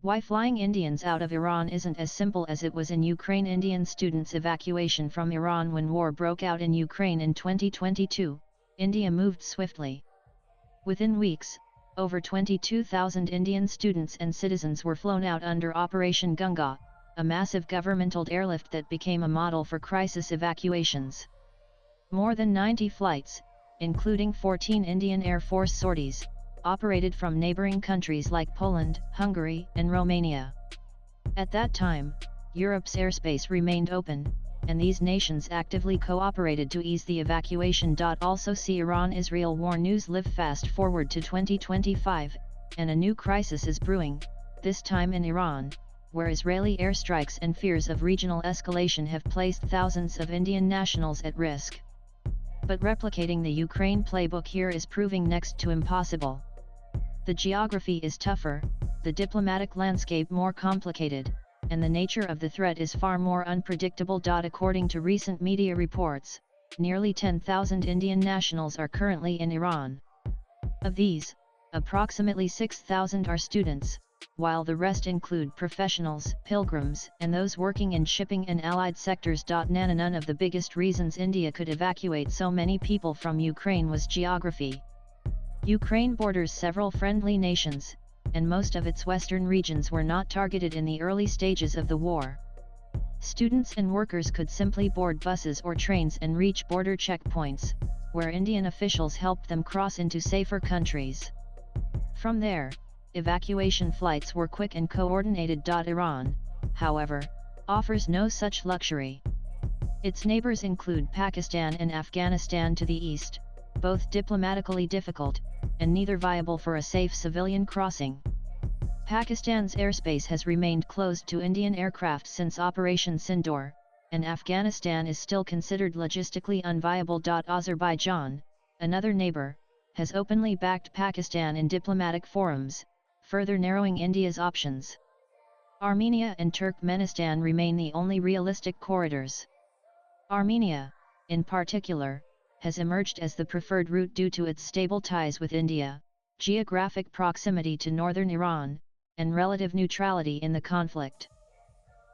Why flying Indians out of Iran isn't as simple as it was in Ukraine. Indian students' evacuation from Iran. When war broke out in Ukraine in 2022, India moved swiftly. Within weeks, over 22,000 Indian students and citizens were flown out under Operation Gunga, a massive governmental airlift that became a model for crisis evacuations. More than 90 flights, including 14 Indian Air Force sorties, operated from neighboring countries like Poland, Hungary, and Romania. At that time, Europe's airspace remained open, and these nations actively cooperated to ease the evacuation. Also see Iran-Israel war news. Live fast forward to 2025, and a new crisis is brewing, this time in Iran, where Israeli airstrikes and fears of regional escalation have placed thousands of Indian nationals at risk. But replicating the Ukraine playbook here is proving next to impossible. The geography is tougher, the diplomatic landscape more complicated, and the nature of the threat is far more unpredictable. According to recent media reports, nearly 10,000 Indian nationals are currently in Iran. Of these, approximately 6,000 are students, while the rest include professionals, pilgrims, and those working in shipping and allied sectors. None of the biggest reasons India could evacuate so many people from Ukraine was geography. Ukraine borders several friendly nations, and most of its western regions were not targeted in the early stages of the war. Students and workers could simply board buses or trains and reach border checkpoints, where Indian officials helped them cross into safer countries. From there, evacuation flights were quick and coordinated. Iran, however, offers no such luxury. Its neighbors include Pakistan and Afghanistan to the east, both diplomatically difficult, and neither viable for a safe civilian crossing. Pakistan's airspace has remained closed to Indian aircraft since Operation Sindoor, and Afghanistan is still considered logistically unviable. Azerbaijan, another neighbor, has openly backed Pakistan in diplomatic forums, further narrowing India's options. Armenia and Turkmenistan remain the only realistic corridors. Armenia, in particular, has emerged as the preferred route due to its stable ties with India, geographic proximity to northern Iran, and relative neutrality in the conflict.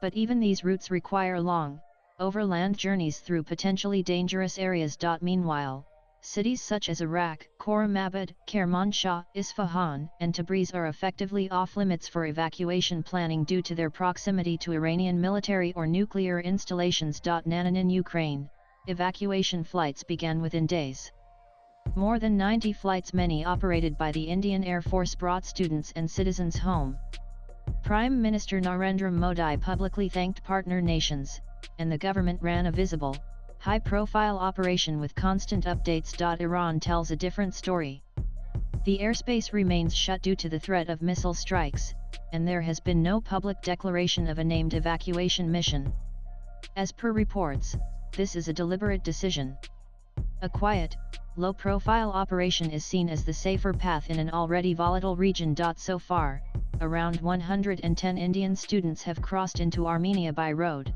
But even these routes require long, overland journeys through potentially dangerous areas. Meanwhile, cities such as Arak, Khoramabad, Kermanshah, Isfahan, and Tabriz are effectively off-limits for evacuation planning due to their proximity to Iranian military or nuclear installations. In Ukraine, evacuation flights began within days. More than 90 flights, many operated by the Indian Air Force, brought students and citizens home. Prime Minister Narendra Modi publicly thanked partner nations, and the government ran a visible, high-profile operation with constant updates. Iran tells a different story. The airspace remains shut due to the threat of missile strikes, and there has been no public declaration of a named evacuation mission. As per reports, this is a deliberate decision. A quiet, low-profile operation is seen as the safer path in an already volatile region. So far, around 110 Indian students have crossed into Armenia by road.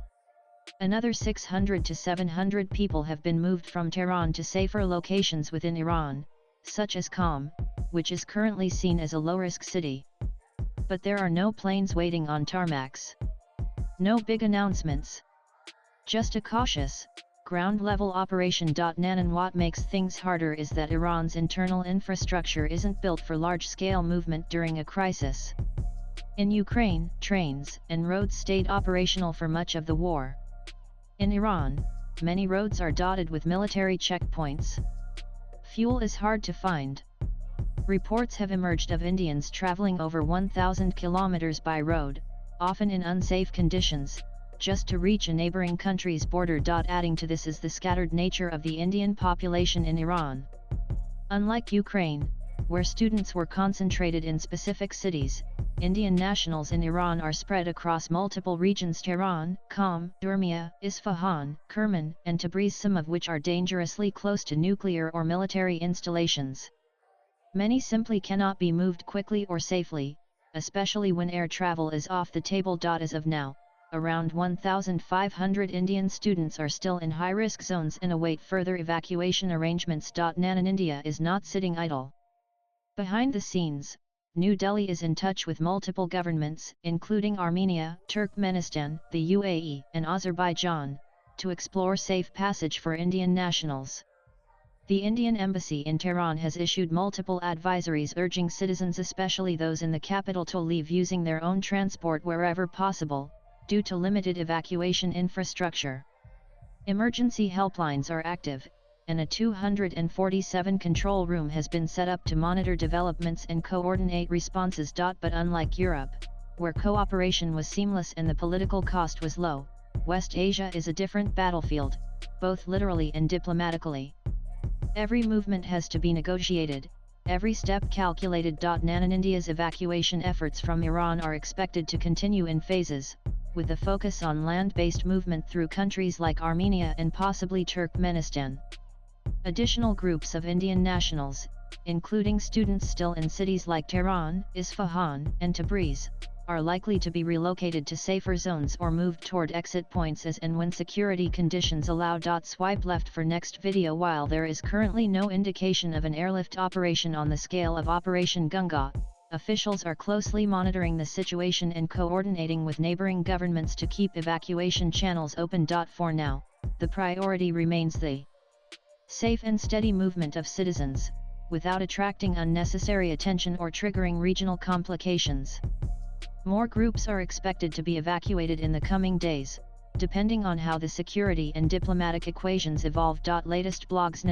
Another 600 to 700 people have been moved from Tehran to safer locations within Iran, such as Qom, which is currently seen as a low-risk city. But there are no planes waiting on tarmacs. No big announcements. Just a cautious, ground-level operation. And what makes things harder is that Iran's internal infrastructure isn't built for large-scale movement during a crisis. In Ukraine, trains and roads stayed operational for much of the war. In Iran, many roads are dotted with military checkpoints. Fuel is hard to find. Reports have emerged of Indians traveling over 1,000 kilometers by road, often in unsafe conditions, just to reach a neighboring country's border. Adding to this is the scattered nature of the Indian population in Iran. Unlike Ukraine, where students were concentrated in specific cities, Indian nationals in Iran are spread across multiple regions: Tehran, Qom, Urmia, Isfahan, Kerman, and Tabriz, some of which are dangerously close to nuclear or military installations. Many simply cannot be moved quickly or safely, especially when air travel is off the table. As of now, around 1,500 Indian students are still in high-risk zones and await further evacuation arrangements. In India is not sitting idle. Behind the scenes, New Delhi is in touch with multiple governments, including Armenia, Turkmenistan, the UAE, and Azerbaijan, to explore safe passage for Indian nationals. The Indian Embassy in Tehran has issued multiple advisories urging citizens, especially those in the capital, to leave using their own transport wherever possible, due to limited evacuation infrastructure. Emergency helplines are active, and a 247 control room has been set up to monitor developments and coordinate responses. But unlike Europe, where cooperation was seamless and the political cost was low, West Asia is a different battlefield, both literally and diplomatically. Every movement has to be negotiated, every step calculated. India's evacuation efforts from Iran are expected to continue in phases, with a focus on land-based movement through countries like Armenia and possibly Turkmenistan. Additional groups of Indian nationals, including students still in cities like Tehran, Isfahan, and Tabriz, are likely to be relocated to safer zones or moved toward exit points as and when security conditions allow. Swipe left for next video. While there is currently no indication of an airlift operation on the scale of Operation Gunga, officials are closely monitoring the situation and coordinating with neighboring governments to keep evacuation channels open. For now, the priority remains the safe and steady movement of citizens, without attracting unnecessary attention or triggering regional complications. More groups are expected to be evacuated in the coming days, depending on how the security and diplomatic equations evolve. Latest blogs.